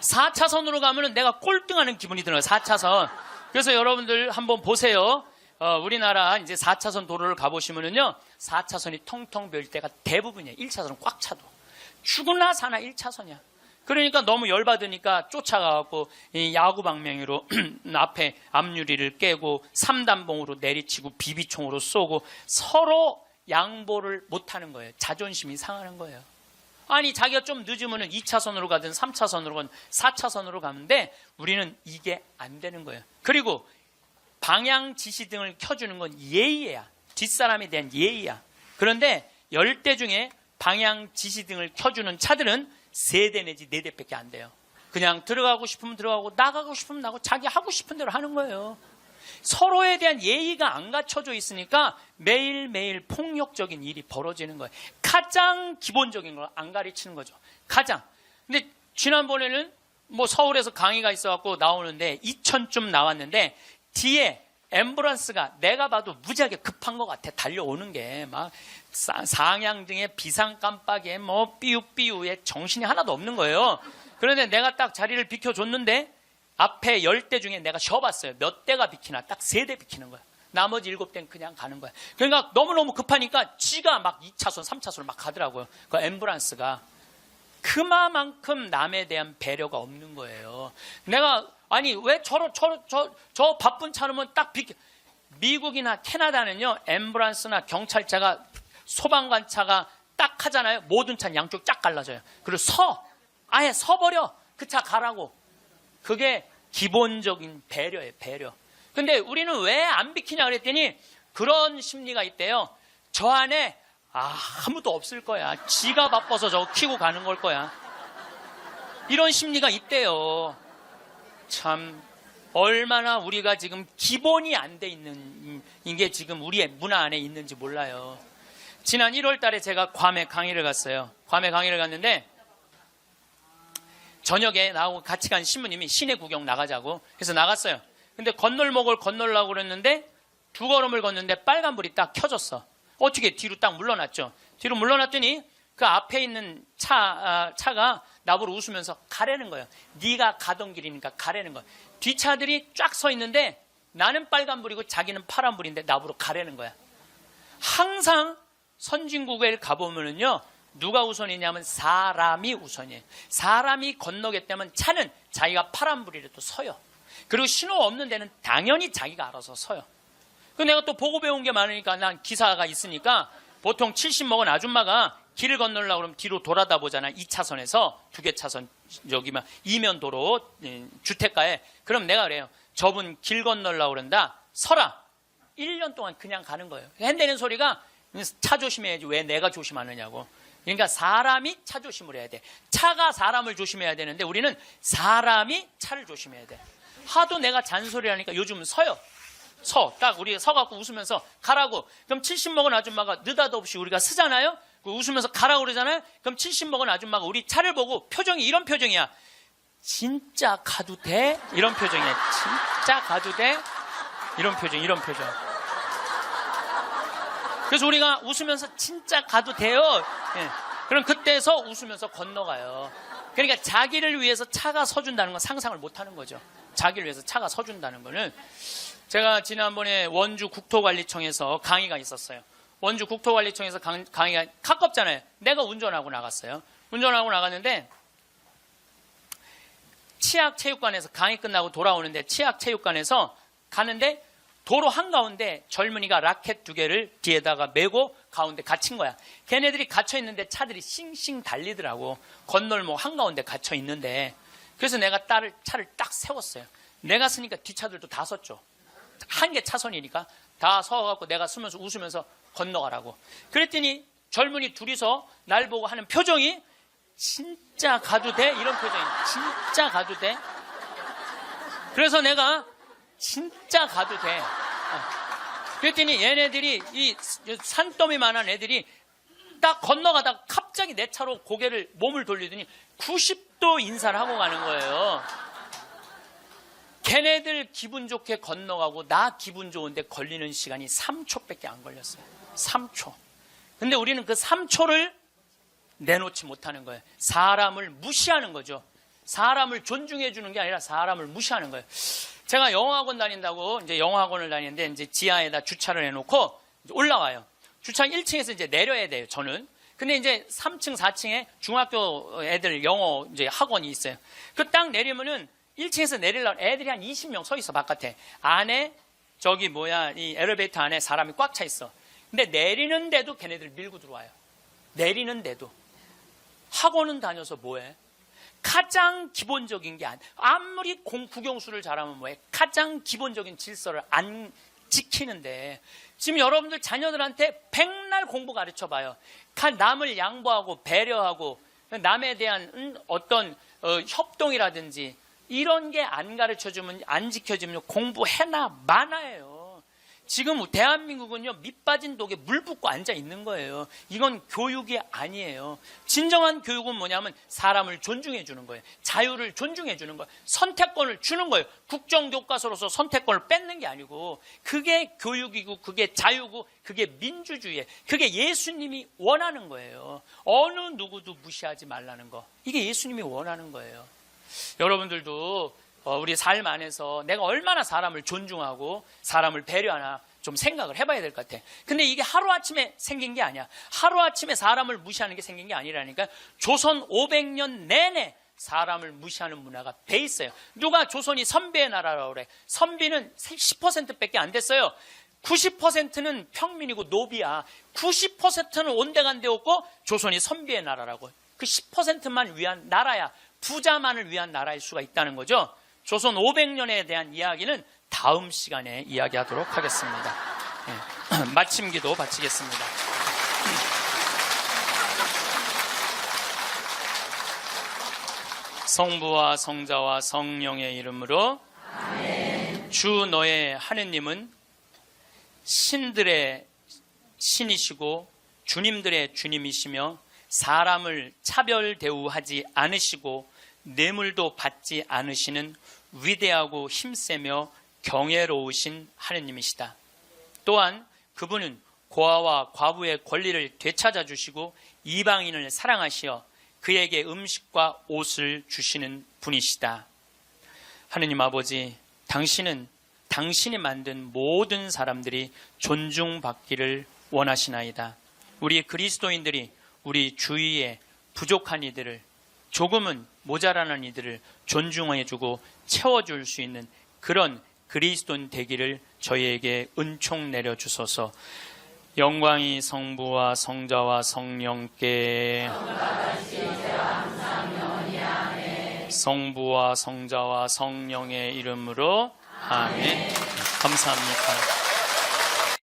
Speaker 1: 4차선으로 가면은 내가 꼴등하는 기분이 들어요. 4차선. 그래서 여러분들 한번 보세요. 우리나라 이제 4차선 도로를 가보시면은요 4차선이 텅텅 비일 때가 대부분이에요. 1차선은 꽉 차도. 죽으나 사나 1차선이야. 그러니까 너무 열받으니까 쫓아가갖고 이 야구 방망이로 앞에 앞유리를 깨고 3단봉으로 내리치고 비비총으로 쏘고 서로 양보를 못하는 거예요. 자존심이 상하는 거예요. 아니 자기가 좀 늦으면 2차선으로 가든 3차선으로 가든 4차선으로 가는데 우리는 이게 안 되는 거예요. 그리고 방향 지시등을 켜주는 건 예의야. 뒷사람에 대한 예의야. 그런데 10대 중에 방향 지시등을 켜주는 차들은 3대 내지 4대밖에 안 돼요. 그냥 들어가고 싶으면 들어가고 나가고 싶으면 나가고 자기 하고 싶은 대로 하는 거예요. 서로에 대한 예의가 안 갖춰져 있으니까 매일매일 폭력적인 일이 벌어지는 거예요. 가장 기본적인 걸 안 가르치는 거죠. 가장. 근데 지난번에는 뭐 서울에서 강의가 있어갖고 나오는데 2000쯤 나왔는데 뒤에 앰뷸런스가 내가 봐도 무지하게 급한 것 같아. 달려오는 게 막 상향등에 비상 깜빡이에 뭐 삐우삐우에 정신이 하나도 없는 거예요. 그런데 내가 딱 자리를 비켜줬는데 앞에 10대 중에 내가 쉬어봤어요. 몇 대가 비키나 딱 3대 비키는 거야. 나머지 7대는 그냥 가는 거야. 그러니까 너무너무 급하니까 지가 막 2차선 3차선을 막 가더라고요. 그 앰뷸런스가. 그만큼 남에 대한 배려가 없는 거예요. 내가 아니 왜 저 바쁜 차로면 딱 비켜. 미국이나 캐나다는요 앰뷸런스나 경찰차가 소방관차가 딱 하잖아요. 모든 차는 양쪽 쫙 갈라져요. 그리고 아예 서버려. 그 차 가라고. 그게 기본적인 배려예요, 배려. 근데 우리는 왜 안 비키냐 그랬더니 그런 심리가 있대요. 저 안에 아무도 없을 거야. 지가 바빠서 저거 키고 가는 걸 거야. 이런 심리가 있대요. 참 얼마나 우리가 지금 기본이 안 돼 있는 이게 지금 우리의 문화 안에 있는지 몰라요. 지난 1월 달에 제가 괌에 강의를 갔어요. 괌에 강의를 갔는데 저녁에 나하고 같이 간 신부님이 시내 구경 나가자고 해서 나갔어요. 근데 건널목을 건너려고 그랬는데 두 걸음을 걷는데 빨간불이 딱 켜졌어. 어떻게 뒤로 딱 물러났죠. 뒤로 물러났더니 그 앞에 있는 차가 나보고 웃으면서 가라는 거예요. 네가 가던 길이니까 가라는 거예요. 뒷차들이 쫙 서 있는데 나는 빨간불이고 자기는 파란불인데 나보고 가라는 거야. 항상 선진국에 가보면은요, 누가 우선이냐면 사람이 우선이에요. 사람이 건너겠다면 차는 자기가 파란불이라도 서요. 그리고 신호 없는 데는 당연히 자기가 알아서 서요. 그 내가 또 보고 배운 게 많으니까 난 기사가 있으니까 보통 70 먹은 아줌마가 길을 건너려고 그러면 뒤로 돌아다 보잖아. 2차선에서 2개 차선 여기 막 이면 도로 주택가에. 그럼 내가 그래요. 저분 길 건너려고 그런다. 서라. 1년 동안 그냥 가는 거예요. 핸대는 소리가 차 조심해야지 왜 내가 조심하느냐고. 그러니까 사람이 차 조심을 해야 돼. 차가 사람을 조심해야 되는데 우리는 사람이 차를 조심해야 돼. 하도 내가 잔소리하니까 요즘은 서요. 딱 우리 서갖고 웃으면서 가라고. 그럼 70 먹은 아줌마가 느닷없이 우리가 쓰잖아요. 웃으면서 가라고 그러잖아요. 그럼 70 먹은 아줌마가 우리 차를 보고 표정이 이런 표정이야. 진짜 가도 돼? 이런 표정이야. 진짜 가도 돼? 이런 표정. 그래서 우리가 웃으면서 진짜 가도 돼요. 예. 그럼 그때서 웃으면서 건너가요. 그러니까 자기를 위해서 차가 서준다는 건 상상을 못하는 거죠. 자기를 위해서 차가 서준다는 거는. 제가 지난번에 원주 국토관리청에서 강의가 있었어요. 원주 국토관리청에서 강의가 가깝잖아요. 내가 운전하고 나갔어요. 운전하고 나갔는데 치악체육관에서 강의 끝나고 돌아오는데 치악체육관에서 가는데 도로 한가운데 젊은이가 라켓 2개를 뒤에다가 메고 가운데 갇힌 거야. 걔네들이 갇혀있는데 차들이 싱싱 달리더라고. 건널목 한가운데 갇혀있는데. 그래서 내가 차를 딱 세웠어요. 내가 쓰니까 뒷차들도 다 섰죠. 한 개 차선이니까 다 서갖고 내가 쓰면서 웃으면서 건너가라고. 그랬더니 젊은이 둘이서 날 보고 하는 표정이 진짜 가도 돼? 이런 표정이에요. 진짜 가도 돼? 그래서 내가 진짜 가도 돼. 그랬더니 얘네들이 이 산더미만한 애들이 딱 건너가다가 갑자기 내 차로 몸을 돌리더니 90도 인사를 하고 가는 거예요. 걔네들 기분 좋게 건너가고 나 기분 좋은데 걸리는 시간이 3초밖에 안 걸렸어요. 3초. 근데 우리는 그 3초를 내놓지 못하는 거예요. 사람을 무시하는 거죠. 사람을 존중해 주는 게 아니라 사람을 무시하는 거예요. 제가 영어학원 다닌다고 이제 영어학원을 다니는데 이제 지하에다 주차를 해놓고 이제 올라와요. 주차 1층에서 이제 내려야 돼요, 저는. 근데 이제 3층, 4층에 중학교 애들 영어 이제 학원이 있어요. 그 딱 내리면은 1층에서 내리려면 애들이 한 20명 서 있어, 바깥에. 안에, 이 엘리베이터 안에 사람이 꽉 차 있어. 근데 내리는데도 걔네들 밀고 들어와요. 내리는데도. 학원은 다녀서 뭐해? 가장 기본적인 게 아무리 국영수를 잘하면 뭐해? 가장 기본적인 질서를 안 지키는데 지금 여러분들 자녀들한테 백날 공부 가르쳐 봐요. 남을 양보하고 배려하고 남에 대한 어떤 협동이라든지 이런 게 안 가르쳐주면 안 지켜주면 공부해나 마나예요. 지금 대한민국은요, 밑빠진 독에 물 붓고 앉아 있는 거예요. 이건 교육이 아니에요. 진정한 교육은 뭐냐면 사람을 존중해 주는 거예요. 자유를 존중해 주는 거예요. 선택권을 주는 거예요. 국정교과서로서 선택권을 뺏는 게 아니고, 그게 교육이고 그게 자유고 그게 민주주의예요. 그게 예수님이 원하는 거예요. 어느 누구도 무시하지 말라는 거. 이게 예수님이 원하는 거예요. 여러분들도 우리 삶 안에서 내가 얼마나 사람을 존중하고 사람을 배려하나 좀 생각을 해봐야 될 것 같아. 근데 이게 하루아침에 생긴 게 아니야. 하루아침에 사람을 무시하는 게 생긴 게 아니라니까. 조선 500년 내내 사람을 무시하는 문화가 돼 있어요. 누가 조선이 선비의 나라라고 그래. 선비는 10%밖에 안 됐어요. 90%는 평민이고 노비야. 90%는 온데간데 없고 조선이 선비의 나라라고. 그 10%만 위한 나라야. 부자만을 위한 나라일 수가 있다는 거죠. 조선 500년에 대한 이야기는 다음 시간에 이야기하도록 하겠습니다. 마침 기도 바치겠습니다. 성부와 성자와 성령의 이름으로 아멘. 주 너의 하느님은 신들의 신이시고 주님들의 주님이시며 사람을 차별 대우하지 않으시고 뇌물도 받지 않으시는 위대하고 힘세며 경애로우신 하느님이시다. 또한 그분은 고아와 과부의 권리를 되찾아 주시고 이방인을 사랑하시어 그에게 음식과 옷을 주시는 분이시다. 하느님 아버지, 당신은 당신이 만든 모든 사람들이 존중받기를 원하시나이다. 우리 그리스도인들이 우리 주위에 부족한 이들을, 조금은 모자라는 이들을 존중해주고 채워줄 수 있는 그런 그리스도인 되기를 저희에게 은총 내려주소서. 영광이 성부와 성자와 성령께 성부와 성자와 성령의 이름으로 아멘. 감사합니다.